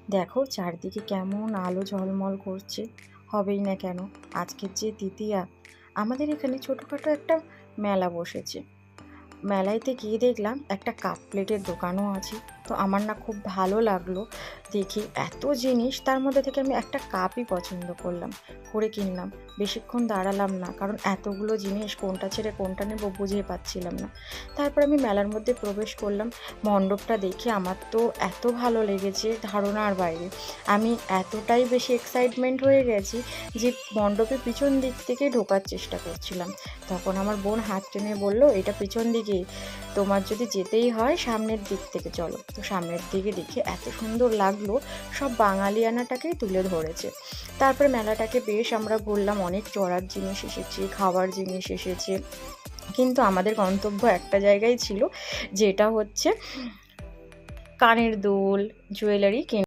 দেখো চারদিকে কেমন আলো ঝলমল করছে, হবেই না কেন। আজকের যে তৃতীয়া, আমাদের এখানে ছোটোখাটো একটা মেলা বসেছে। মেলাইতে গিয়ে দেখলাম একটা কাপ প্লেটের দোকানও আছে। তো আমার না খুব ভালো লাগলো দেখি এত জিনিস, তার মধ্যে থেকে আমি একটা কাপই পছন্দ করলাম, করে কিনলাম। বেশিক্ষণ দাঁড়ালাম না, কারণ এতগুলো জিনিস কোনটা ছেড়ে কোনটা নেব বুঝেই পাচ্ছিলাম না। তারপর আমি মেলার মধ্যে প্রবেশ করলাম। মণ্ডপটা দেখে আমার তো এত ভালো লেগেছে, ধারণার বাইরে। আমি এতটাই বেশি এক্সাইটমেন্ট হয়ে গেছি যে মণ্ডপের পিছন দিক থেকে ঢোকার চেষ্টা করছিলাম। তখন আমার বোন হাত টেনে বলল, এটা পিছন দিকে, তোমার যদি যেতেই হয় সামনের দিক থেকে চলো। তো সামনের দিকে দেখে এত সুন্দর লাগলো, সব বাঙালিয়ানাটাকেই তুলে ধরেছে। তারপরে মেলাটাকে বেশ আমরা ঘুরলাম, অনেক চড়ার জিনিস এসেছে, খাওয়ার জিনিস এসেছে, কিন্তু আমাদের গন্তব্য একটা জায়গায় ছিল, যেটা হচ্ছে কানের দুল, জুয়েলারি